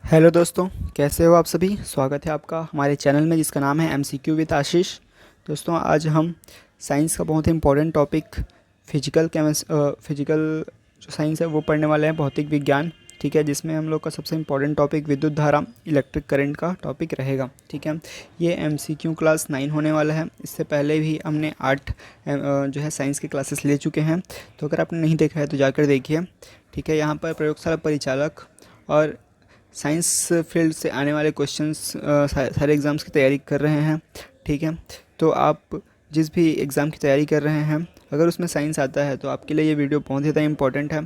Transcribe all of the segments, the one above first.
Hello दोस्तों, कैसे हो आप सभी। स्वागत है आपका हमारे चैनल में जिसका नाम है MCQ विद आशीष। दोस्तों, आज हम साइंस का बहुत ही इम्पोर्टेंट टॉपिक फिजिकल जो साइंस है वो पढ़ने वाले हैं, भौतिक विज्ञान। ठीक है, जिसमें हम लोग का सबसे इम्पोर्टेंट टॉपिक विद्युत धारा, इलेक्ट्रिक करंट का टॉपिक रहेगा। ठीक है, ये MCQ क्लास 9 होने वाला है। इससे पहले भी हमने 8 जो है साइंस की क्लासेस ले चुके हैं, तो अगर आपने नहीं देखा है तो जाकर देखिए। ठीक है, यहाँ पर प्रयोगशाला परिचालक और साइंस फील्ड से आने वाले क्वेश्चंस सारे एग्ज़ाम्स की तैयारी कर रहे हैं। ठीक है, तो आप जिस भी एग्ज़ाम की तैयारी कर रहे हैं, अगर उसमें साइंस आता है तो आपके लिए ये वीडियो बहुत ज़्यादा इंपॉर्टेंट है।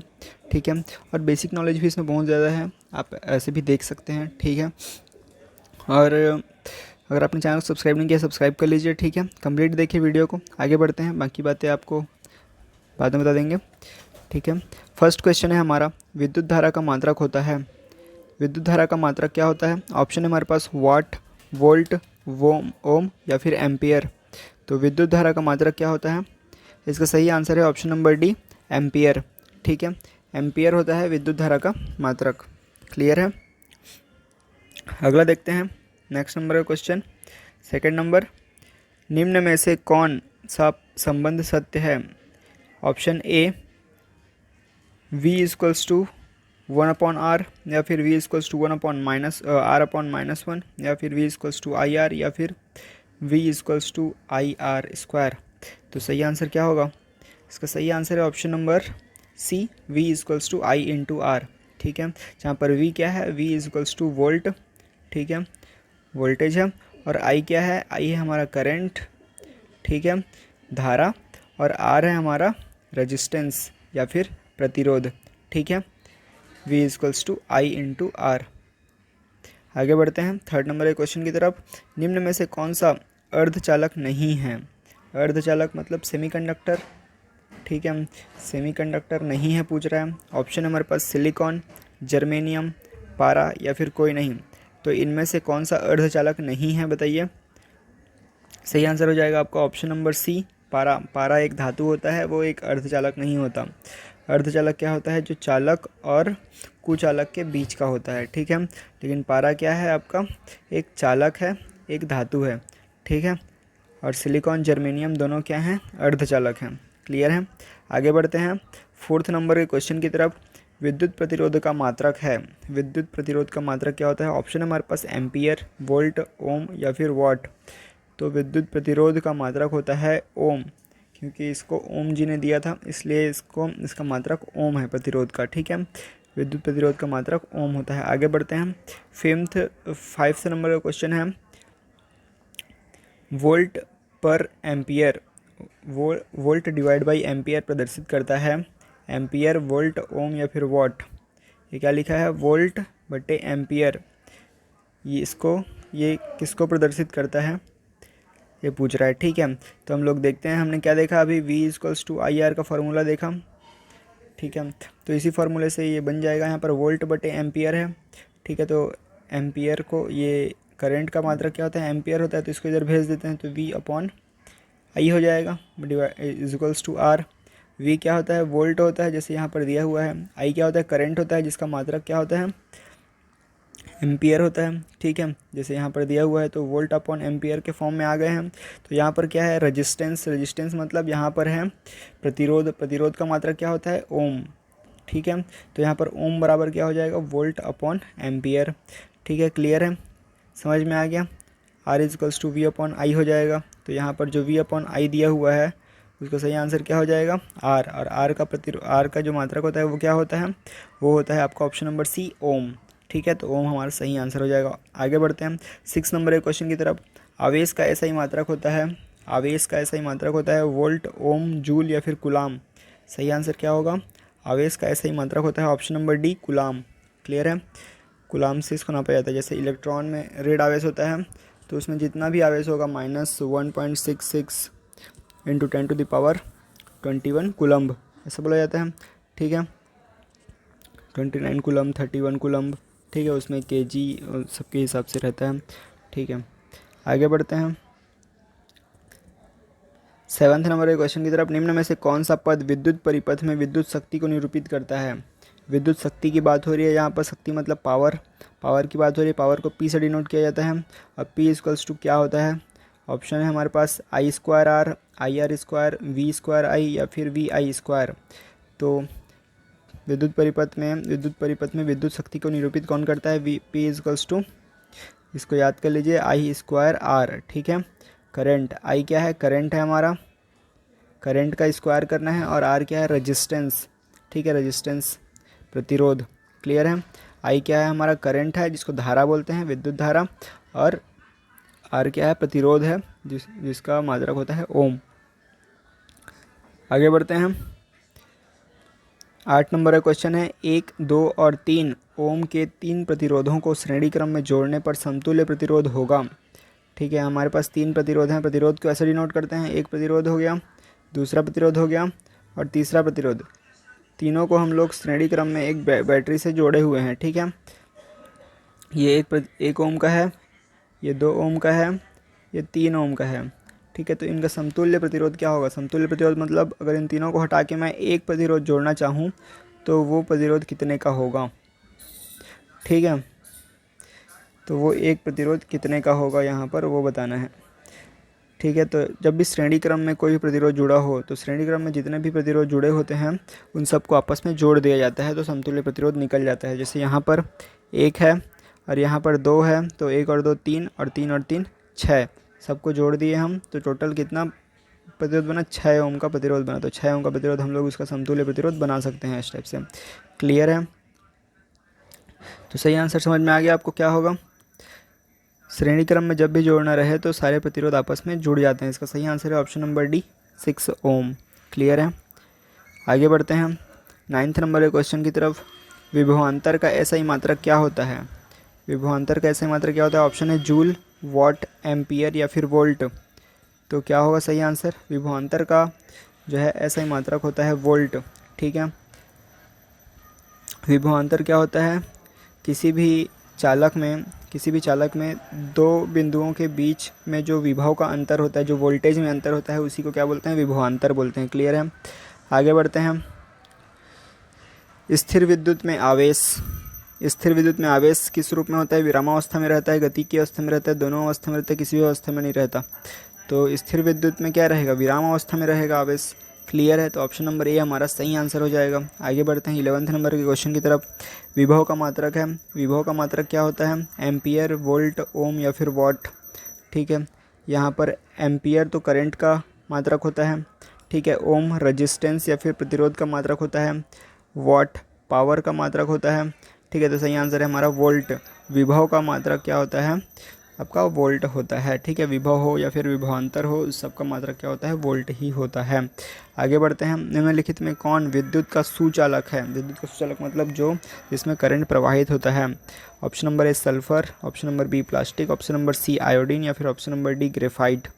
ठीक है, और बेसिक नॉलेज भी इसमें बहुत ज़्यादा है, आप ऐसे भी देख सकते हैं। ठीक है, और अगर आपने चैनल को सब्सक्राइब नहीं किया, सब्सक्राइब कर लीजिए। ठीक है, कंप्लीट देखिए वीडियो को, आगे बढ़ते हैं, बाकी बातें आपको बाद में बता देंगे। ठीक है, फर्स्ट क्वेश्चन है हमारा, विद्युत धारा का मात्रक होता है। विद्युत धारा का मात्रक क्या होता है? ऑप्शन है हमारे पास वाट, वोल्ट, ओम या फिर एम्पियर। तो विद्युत धारा का मात्रक क्या होता है? इसका सही आंसर है ऑप्शन नंबर डी, एम्पियर। ठीक है, एम्पियर होता है विद्युत धारा का मात्रक। क्लियर है? अगला देखते हैं, नेक्स्ट नंबर का क्वेश्चन, सेकंड नंबर, निम्न में से कौन सा संबंध सत्य है? Option A V equals to 1/r, या फिर V इक्वल्स टू R/-1, या फिर V इक्वल्स टू IR, या फिर V equals to IR square. तो सही आंसर क्या होगा? इसका सही आंसर है option number C, V equals to I/R। ठीक है, जहाँ पर V क्या है? V equals to volt. ठीक है, वोल्टेज है। और I क्या है? I है हमारा करंट। ठीक है, धारा। और R है हमारा रेजिस्टेंस या फिर प्रतिरोध। ठीक है, V इक्वल्स टू I/R। आगे बढ़ते हैं थर्ड नंबर के क्वेश्चन की तरफ। निम्न में से कौन सा अर्धचालक नहीं है? अर्धचालक मतलब सेमीकंडक्टर। ठीक है, सेमीकंडक्टर नहीं है पूछ रहा है। ऑप्शन हमारे पास सिलिकॉन, जर्मेनियम, पारा या फिर कोई नहीं। तो इनमें से कौन सा अर्धचालक नहीं है बताइए। सही आंसर हो जाएगा आपका ऑप्शन नंबर सी, पारा। पारा एक धातु होता है, वो एक अर्धचालक नहीं होता। अर्धचालक क्या होता है? जो चालक और कुचालक के बीच का होता है। ठीक है, लेकिन पारा क्या है आपका? एक चालक है, एक धातु है। ठीक है, और सिलिकॉन, जर्मेनियम दोनों क्या हैं? अर्धचालक हैं। क्लियर है? आगे बढ़ते हैं फोर्थ नंबर के क्वेश्चन की तरफ। विद्युत प्रतिरोध का मात्रक है। विद्युत प्रतिरोध का मात्रक क्या होता है? ऑप्शन है हमारे पास एम्पियर, वोल्ट, ओम या फिर वाट। तो विद्युत प्रतिरोध का मात्रक होता है ओम, क्योंकि इसको ओम जी ने दिया था, इसलिए इसका मात्रक ओम है प्रतिरोध का। ठीक है, विद्युत प्रतिरोध का मात्रक ओम होता है। आगे बढ़ते हैं, फिफ्थ नंबर का क्वेश्चन है, वोल्ट पर ampere, volt divide by ampere प्रदर्शित करता है एम्पियर, वोल्ट, ओम या फिर वाट। ये क्या लिखा है? वोल्ट बटे एम्पियर। ये किसको प्रदर्शित करता है, ये पूछ रहा है। ठीक है, तो हम लोग देखते हैं, हमने क्या देखा अभी? V इक्वल्स टू IR का फार्मूला देखा। ठीक है, तो इसी फार्मूले से ये बन जाएगा। यहाँ पर वोल्ट बटे एम्पियर है। ठीक है, तो एम्पियर को, ये करंट का मात्रक क्या होता है? एम्पियर होता है, तो इसको इधर भेज देते हैं, तो V/I हो जाएगा, इक्वल्स टू R। V क्या होता है? वोल्ट होता है, जैसे यहाँ पर दिया हुआ है। I क्या होता है? करंट होता है, जिसका मात्रक क्या होता है? एम्पियर होता है। ठीक है, जैसे यहाँ पर दिया हुआ है, तो वोल्ट अपॉन एम्पियर के फॉर्म में आ गए हैं। तो यहाँ पर क्या है? रेजिस्टेंस। रेजिस्टेंस मतलब यहाँ पर है प्रतिरोध। प्रतिरोध का मात्रक क्या होता है? ओम। ठीक है, तो यहाँ पर ओम बराबर क्या हो जाएगा? Volt upon ampere. ठीक है, क्लियर है? समझ में आ गया? R इक्वल्स टू V/I हो जाएगा। तो यहाँ पर जो V/I दिया हुआ है, उसका सही आंसर क्या हो जाएगा? R। और R का जो मात्रक होता है वो क्या होता है? वो होता है आपका ऑप्शन नंबर सी, ओम। ठीक है, तो ओम हमारा सही आंसर हो जाएगा। आगे बढ़ते हैं 6 नंबर के क्वेश्चन की तरफ। आवेश का ऐसा ही मात्रक होता है, आवेश का ऐसा ही मात्रक होता है वोल्ट, ओम, जूल या फिर कुलाम। सही आंसर क्या होगा? आवेश का ऐसा ही मात्रक होता है ऑप्शन नंबर डी, कुलाम। क्लियर है? कुलाम से इसको नापा जाता है। जैसे इलेक्ट्रॉन में रेड आवेश होता है, तो उसमें जितना भी आवेश होगा -1.66 इंटू 10⁻21 कुलम्ब, ऐसा बोला जाता है। ठीक है, 29 कुलम्ब, 31 कुलम्ब। ठीक है, उसमें kg सबके हिसाब से रहता है। ठीक है, आगे बढ़ते हैं 7th नंबर के क्वेश्चन की तरफ। निम्न में से कौन सा पद विद्युत परिपथ में विद्युत शक्ति को निरूपित करता है? विद्युत शक्ति की बात हो रही है, यहाँ पर शक्ति मतलब पावर, पावर की बात हो रही है, पावर को P से डिनोट किया जाता है। अब P इक्वल्स टू क्या होता है, ऑप्शन है हमारे पास I square R, I R square, V square I या फिर वी आई स्क्वायर। तो विद्युत परिपथ में विद्युत शक्ति को निरूपित कौन करता है, वी P इक्वल्स टू, इसको याद कर लीजिए, आई स्क्वायर आर। ठीक है, करंट, आई क्या है, करंट है हमारा, करंट का स्क्वायर करना है, और आर क्या है, रेजिस्टेंस। ठीक है, रेजिस्टेंस प्रतिरोध। क्लियर है, आई क्या है हमारा, करंट है जिसको धारा बोलते हैं, विद्युत धारा, और आर क्या है, प्रतिरोध है जिसका मात्रक होता है ओम। आगे बढ़ते हैं हम। 8 नंबर का क्वेश्चन है, 1, 2 और 3 ओम के 3 प्रतिरोधों को श्रेणी क्रम में जोड़ने पर समतुल्य प्रतिरोध होगा। ठीक है, हमारे पास 3 प्रतिरोध हैं, प्रतिरोध को ऐसे डिनोट करते हैं, एक प्रतिरोध हो गया, दूसरा प्रतिरोध हो गया और तीसरा प्रतिरोध। तीनों को हम लोग श्रेणी क्रम में एक बैटरी से जोड़े हुए हैं। ठीक है, ये 1 ओम का है, ये 2 ओम का है, ये 3 ओम का है। ठीक है, तो इनका समतुल्य प्रतिरोध क्या होगा, समतुल्य प्रतिरोध मतलब अगर इन तीनों को हटा के मैं एक प्रतिरोध जोड़ना चाहूँ तो वो प्रतिरोध कितने का होगा। ठीक है, तो वो एक प्रतिरोध कितने का होगा यहाँ पर वो बताना है। ठीक है, तो जब भी श्रेणी क्रम में कोई भी प्रतिरोध जुड़ा हो तो श्रेणी क्रम में जितने भी प्रतिरोध जुड़े होते हैं उन सबको आपस में जोड़ दिया जाता है तो समतुल्य प्रतिरोध निकल जाता है। जैसे यहाँ पर 1 है और यहाँ पर 2 है, तो 1 और 2 3 और 3 और 3 6, सबको जोड़ दिए हम तो टोटल कितना प्रतिरोध बना, 6 ओम का प्रतिरोध बना। तो 6 ओम का प्रतिरोध हम लोग उसका समतुल्य प्रतिरोध बना सकते हैं इस टाइप से। क्लियर है, तो सही आंसर समझ में आ गया आपको क्या होगा। श्रेणी क्रम में जब भी जोड़ना रहे तो सारे प्रतिरोध आपस में जुड़ जाते हैं। इसका सही आंसर है ऑप्शन नंबर डी, 6 ओम। क्लियर है, आगे बढ़ते हैं हम 9th नंबर के क्वेश्चन की तरफ। विभवांतर का एसआई मात्रक क्या होता है, विभवांतर का एसआई मात्रक क्या होता है, ऑप्शन है जूल, वॉट, एम्पियर या फिर वोल्ट। तो क्या होगा सही आंसर, विभवांतर का जो है एसआई मात्रक होता है वोल्ट। ठीक है, विभवांतर क्या होता है, किसी भी चालक में दो बिंदुओं के बीच में जो विभव का अंतर होता है, जो वोल्टेज में अंतर होता है, उसी को क्या बोलते हैं, विभवांतर बोलते हैं। क्लियर है, आगे बढ़ते हैं। स्थिर विद्युत में आवेश किस रूप में होता है, विरामावस्था में रहता है, गति की अवस्था में रहता है, दोनों अवस्था में रहता है, किसी भी अवस्था में नहीं रहता। तो स्थिर विद्युत में क्या रहेगा, विराम अवस्था में रहेगा आवेश। क्लियर है, तो ऑप्शन नंबर ए हमारा सही आंसर हो जाएगा। आगे बढ़ते हैं 11th नंबर के क्वेश्चन की तरफ। विभव का मात्रक है, विभव का मात्रक क्या होता है, एम्पियर, वोल्ट, ओम या फिर वॉट। ठीक है, यहाँ पर एम्पियर तो करंट का मात्रक होता है। ठीक है, ओम रेजिस्टेंस या फिर प्रतिरोध का मात्रक होता है, वॉट पावर का मात्रक होता है। ठीक है, तो सही आंसर है हमारा वोल्ट। विभव का मात्रक क्या होता है आपका, वोल्ट होता है। ठीक है, विभव हो या फिर विभवांतर हो, उस सबका मात्रक क्या होता है, वोल्ट ही होता है। आगे बढ़ते हैं। निम्नलिखित में कौन विद्युत का सुचालक है, विद्युत का सुचालक मतलब जो जिसमें करंट प्रवाहित होता है। Option number A sulphur, option number B plastic, option number C iodine या फिर ऑप्शन नंबर डी ग्रेफाइट।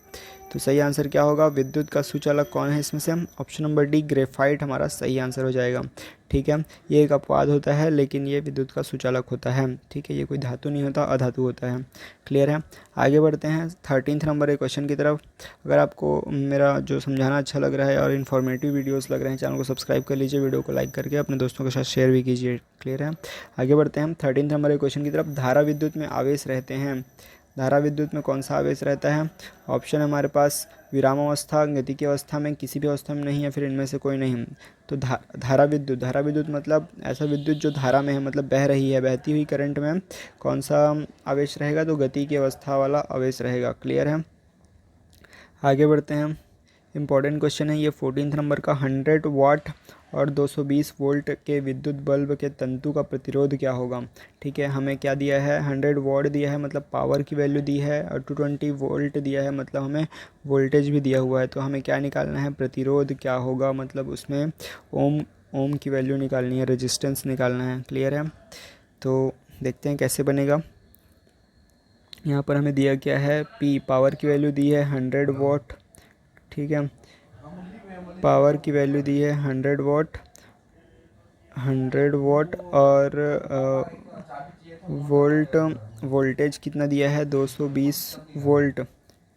तो सही आंसर क्या होगा, विद्युत का सुचालक कौन है इसमें से, ऑप्शन नंबर डी ग्रेफाइट हमारा सही आंसर हो जाएगा। ठीक है, ये एक अपवाद होता है लेकिन ये विद्युत का सुचालक होता है। ठीक है, ये कोई धातु नहीं होता, अधातु होता है। क्लियर है, आगे बढ़ते हैं 13th नंबर के क्वेश्चन की तरफ। अगर आपको मेरा जो समझाना अच्छा लग रहा है और इन्फॉर्मेटिव वीडियोस लग रहे हैं, चैनल को सब्सक्राइब कर लीजिए, वीडियो को लाइक करके अपने दोस्तों के साथ शेयर भी कीजिए। क्लियर है, आगे बढ़ते हैं हम 13th नंबर के क्वेश्चन की तरफ। धारा विद्युत में आवेश रहते हैं, धारा विद्युत में कौन सा आवेश रहता है, ऑप्शन है हमारे पास विराम अवस्था, गति की अवस्था में, किसी भी अवस्था में नहीं, या फिर इनमें से कोई नहीं। तो धारा विद्युत मतलब ऐसा विद्युत जो धारा में है, मतलब बह रही है, बहती हुई करंट में कौन सा आवेश रहेगा, तो गति की अवस्था वाला आवेश रहेगा। क्लियर है, आगे बढ़ते हैं। इम्पॉर्टेंट क्वेश्चन है ये 14th नंबर का। 100 वाट और 220 वोल्ट के विद्युत बल्ब के तंतु का प्रतिरोध क्या होगा। ठीक है, हमें क्या दिया है, 100 वाट दिया है मतलब पावर की वैल्यू दी है, और 220 वोल्ट दिया है मतलब हमें वोल्टेज भी दिया हुआ है। तो हमें क्या निकालना है, प्रतिरोध क्या होगा, मतलब उसमें ओम की वैल्यू निकालनी है, रेजिस्टेंस निकालना है। क्लियर है, तो देखते हैं कैसे बनेगा। यहाँ पर हमें दिया क्या है, पी पावर की वैल्यू दी है 100 वाट। ठीक है, पावर की वैल्यू दी है 100 वाट और वोल्टेज कितना दिया है, 220 वोल्ट।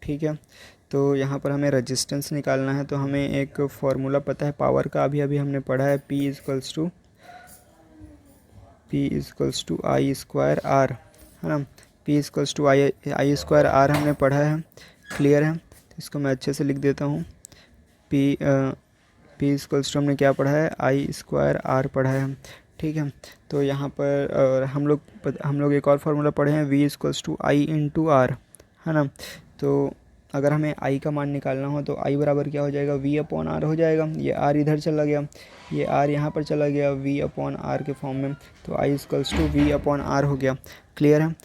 ठीक है, तो यहाँ पर हमें रेजिस्टेंस निकालना है। तो हमें एक फॉर्मूला पता है पावर का, अभी हमने पढ़ा है, P equals to P equals to I square R, है ना। P equals to I square R हमने पढ़ा है, क्लियर है। तो इसको मैं अच्छे से लिख देता हूँ। P इक्वल्स टू हमने क्या पढ़ा है, आई स्क्वायर आर पढ़ा है, ठीक है। तो यहाँ पर हम लोग एक और फार्मूला पढ़े हैं, V equals to I into R, है ना। तो अगर हमें I का मान निकालना हो तो I बराबर क्या हो जाएगा, V अपॉन आर हो जाएगा। ये R इधर चला गया, ये R यहाँ पर चला गया V अपॉन आर के फॉर्म में, तो I equals to V upon R हो गया, क्लियर है।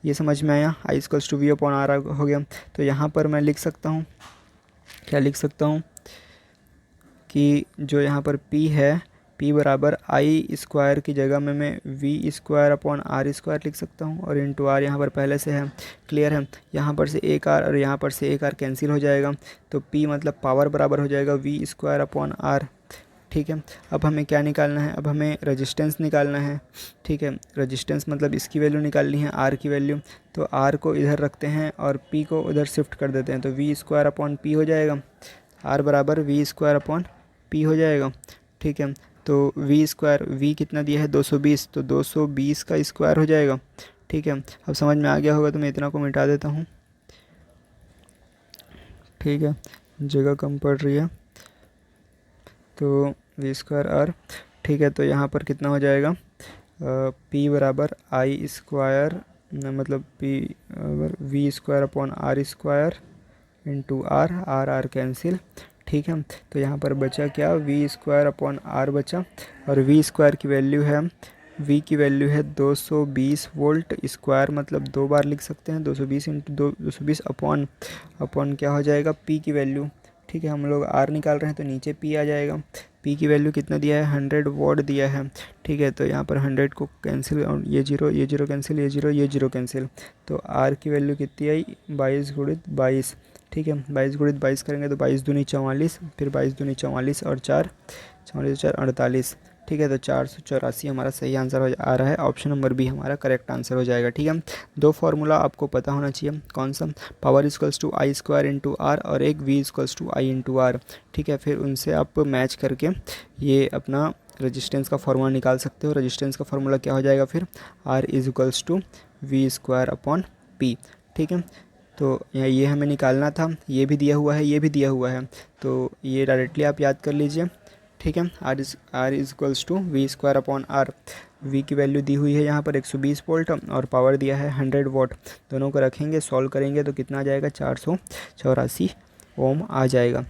ये समझ में आया, I equals to V upon R हो गया। तो यहाँ पर मैं लिख सकता हूँ, क्या लिख सकता हूँ कि जो यहाँ पर P है, P बराबर आई स्क्वायर की जगह में मैं V square upon R square लिख सकता हूँ, और इंटू आर यहाँ पर पहले से है, क्लियर है। यहाँ पर से एक आर और यहाँ पर से एक आर कैंसिल हो जाएगा, तो P मतलब पावर बराबर हो जाएगा V स्क्वायर अपॉन आर, ठीक है। अब हमें क्या निकालना है, अब हमें रेजिस्टेंस निकालना है, ठीक है। रेजिस्टेंस मतलब इसकी वैल्यू निकालनी है, R की वैल्यू। तो R को इधर रखते हैं और P को उधर शिफ्ट कर देते हैं, तो V स्क्वायर अपॉन P हो जाएगा, R बराबर V स्क्वायर अपॉन P हो जाएगा, ठीक है। तो V स्क्वायर, V कितना दिया है 220, तो 220 का स्क्वायर हो जाएगा, ठीक है। अब समझ में आ गया होगा, तो मैं इतना को मिटा देता हूँ, ठीक है, जगह कम पड़ रही है। तो V स्क्वायर आर, ठीक है। तो यहाँ पर कितना हो जाएगा, P बराबर आई स्क्वायर, मतलब P बराबर V square upon R square into R cancel, ठीक है। तो यहाँ पर बचा क्या, V स्क्वायर अपॉन आर बचा, और V स्क्वायर की वैल्यू है, V की वैल्यू है 220 वोल्ट स्क्वायर, मतलब दो बार लिख सकते हैं, 220 इंटू 220 अपॉन क्या हो जाएगा, P की वैल्यू, ठीक है। हम लोग R निकाल रहे हैं तो नीचे P आ जाएगा। P की वैल्यू कितना दिया है, 100 वॉट दिया है, ठीक है। तो यहाँ पर 100 को कैंसिल, और ये जीरो कैंसिल, ये जीरो कैंसिल, तो R की वैल्यू कितनी आई, 22 गुणित 22, ठीक है। 22 गुणित 22 करेंगे तो 22 दूनी 44, फिर 22 दूनी 44 और 4 44 4 48, ठीक है। तो 484 हमारा सही आंसर आ रहा है, ऑप्शन नंबर बी हमारा करेक्ट आंसर हो जाएगा, ठीक है। दो फार्मूला आपको पता होना चाहिए, कौन सा, power equals to I square into R, और एक V equals to I into R, ठीक है। फिर उनसे आप मैच करके ये अपना रेजिस्टेंस का फार्मूला निकाल सकते हो। रेजिस्टेंस का फार्मूला क्या हो जाएगा फिर, R is equals to V square upon P, ठीक है। तो ये हमें निकालना था, ये भी दिया हुआ है, ये भी दिया हुआ है, तो ये डायरेक्टली आप याद कर लीजिए, ठीक है। R is equals to V square upon R, V की वैल्यू दी हुई है यहाँ पर 120 वोल्ट, और पावर दिया है 100 वॉट। दोनों को रखेंगे, सॉल्व करेंगे तो कितना आ जाएगा, 484 ओम आ जाएगा,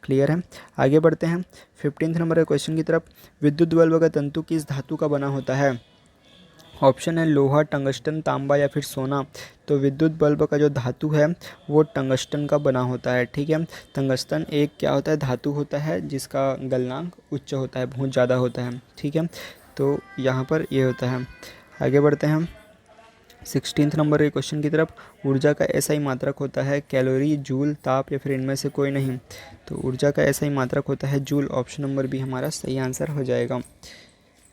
क्लियर है। आगे बढ़ते हैं 15 नंबर के क्वेश्चन की तरफ। विद्युत बल्ब का तंतु किस धातु का बना होता है, ऑप्शन है लोहा, टंगस्टन, तांबा या फिर सोना। तो विद्युत बल्ब का जो धातु है वो टंगस्टन का बना होता है, ठीक है। टंगस्टन एक क्या होता है, धातु होता है जिसका गलनांक उच्च होता है, बहुत ज़्यादा होता है, ठीक है। तो यहाँ पर ये होता है। आगे बढ़ते हैं हम 16 नंबर के क्वेश्चन की तरफ। ऊर्जा का ऐसा ही मात्रक होता है, कैलोरी, जूल, ताप या फिर इनमें से कोई नहीं। तो ऊर्जा का ऐसा ही मात्रक होता है जूल, ऑप्शन नंबर बी हमारा सही आंसर हो जाएगा।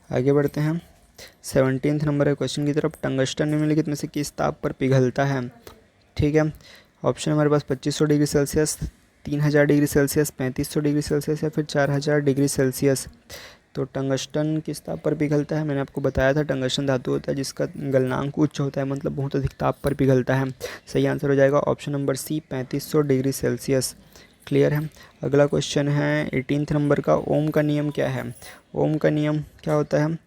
आगे बढ़ते हैं 17 नंबर के क्वेश्चन की तरफ। टंगस्टन निम्नलिखित में से किस ताप पर पिघलता है, ठीक है। ऑप्शन हमारे पास 2500 degree Celsius, 3000 degree Celsius, 3500 degree Celsius या फिर 4000 डिग्री सेल्सियस। तो टंगस्टन किस ताप पर पिघलता है, मैंने आपको बताया था, टंगस्टन धातु होता है जिसका गलनांक उच्च होता है, मतलब बहुत अधिक ताप पर पिघलता है। सही आंसर हो जाएगा option number C, 3500 degree Celsius, clear है। अगला क्वेश्चन है 18 नंबर का। ओम का नियम क्या है, ओम का नियम क्या होता है।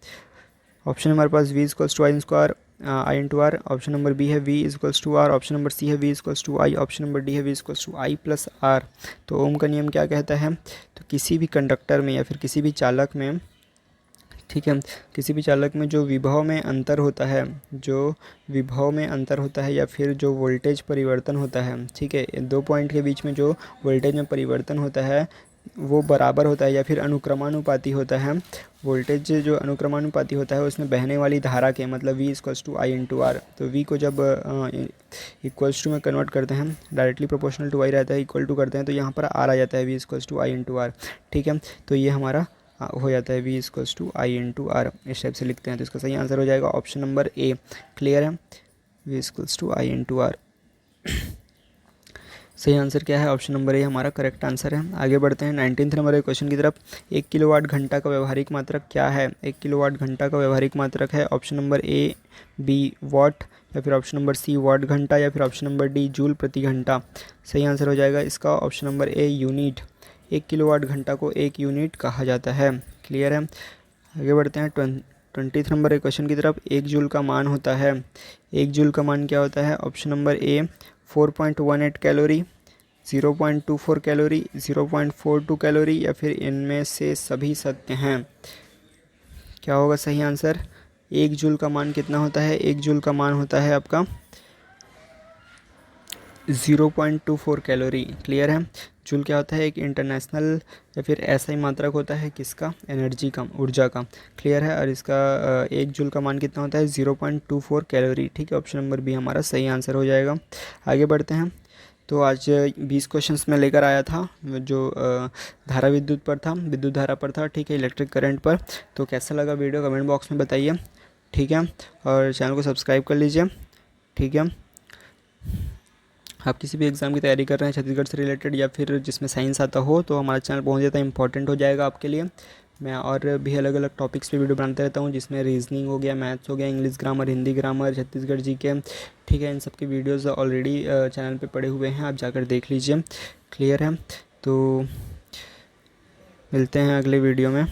ऑप्शन हमारे पास V equals to I square I into R, option number B है V equals to R, option number C है V equals to I, option number D है V equals to I plus R. तो Ohm का नियम क्या कहता है, तो किसी भी कंडक्टर में या फिर किसी भी चालक में, ठीक है, किसी भी चालक में जो विभव में अंतर होता है, जो विभव में अंतर होता है या फिर जो वोल्टेज परिवर्तन होता है, ठीक है, दो पॉइंट के बीच में जो वोल्टेज में परिवर्तन होता है वो बराबर होता है या फिर अनुक्रमानुपाती होता है। वोल्टेज जो अनुक्रमानुपाती होता है उसमें बहने वाली धारा के, मतलब V equals to I into R. तो V को जब इक्वल्स टू में कन्वर्ट करते हैं, डायरेक्टली प्रोपोर्शनल टू आई रहता है, इक्वल टू करते हैं तो यहाँ पर आर आ जाता है, V equals to I into R, ठीक है। तो ये हमारा हो जाता है V equals to I into R, इस टाइप से लिखते हैं। तो इसका सही आंसर हो जाएगा ऑप्शन नंबर ए, क्लियर है, V equals to I into R. सही आंसर क्या है? ऑप्शन नंबर ए हमारा करेक्ट आंसर है। आगे बढ़ते हैं 19 नंबर के क्वेश्चन की तरफ। 1 किलोवाट घंटा का व्यवहारिक मात्रक क्या है? 1 किलोवाट घंटा का व्यवहारिक मात्रक है ऑप्शन नंबर ए बी वाट, या फिर ऑप्शन नंबर सी वाट घंटा, या फिर ऑप्शन नंबर डी जूल प्रति घंटा। सही आंसर हो जाएगा इसका option number a unit. 1 kilowatt घंटा को 1 यूनिट कहा जाता है। क्लियर है। आगे बढ़ते हैं 20 नंबर के क्वेश्चन की तरफ। 1 जूल का मान होता है, 1 जूल का मान क्या होता है? ऑप्शन नंबर ए 4.18 कैलोरी, 0.24 कैलोरी, 0.42 कैलोरी, या फिर इनमें से सभी सत्य हैं। क्या होगा सही आंसर? 1 जूल का मान कितना होता है? 1 जूल का मान होता है आपका 0.24 कैलोरी। क्लियर है। जूल क्या होता है? एक इंटरनेशनल या फिर ऐसा ही मात्रक होता है किसका? एनर्जी का, ऊर्जा का। क्लियर है। और इसका 1 जूल का मान कितना होता है? 0.24 कैलोरी। ठीक है, ऑप्शन नंबर बी हमारा सही आंसर हो जाएगा। आगे बढ़ते हैं। तो आज 20 क्वेश्चंस में लेकर आया था जो धारा विद्युत पर था, विद्युत धारा पर था। ठीक है, इलेक्ट्रिक करंट पर। तो कैसा लगा वीडियो कमेंट बॉक्स में बताइए। ठीक है, और चैनल को सब्सक्राइब कर लीजिए। ठीक है, आप किसी भी एग्ज़ाम की तैयारी कर रहे हैं छत्तीसगढ़ से रिलेटेड या फिर जिसमें साइंस आता हो, तो हमारा चैनल बहुत ज़्यादा इंपॉर्टेंट हो जाएगा आपके लिए। मैं और भी अलग अलग टॉपिक्स पे वीडियो बनाते रहता हूँ, जिसमें रीजनिंग हो गया, मैथ्स हो गया, English grammar, Hindi grammar, Chhattisgarh GK. ठीक है, इन सब के वीडियोज़ ऑलरेडी चैनल पे पड़े हुए हैं, आप जाकर देख लीजिए। क्लियर है। तो मिलते हैं अगले वीडियो में।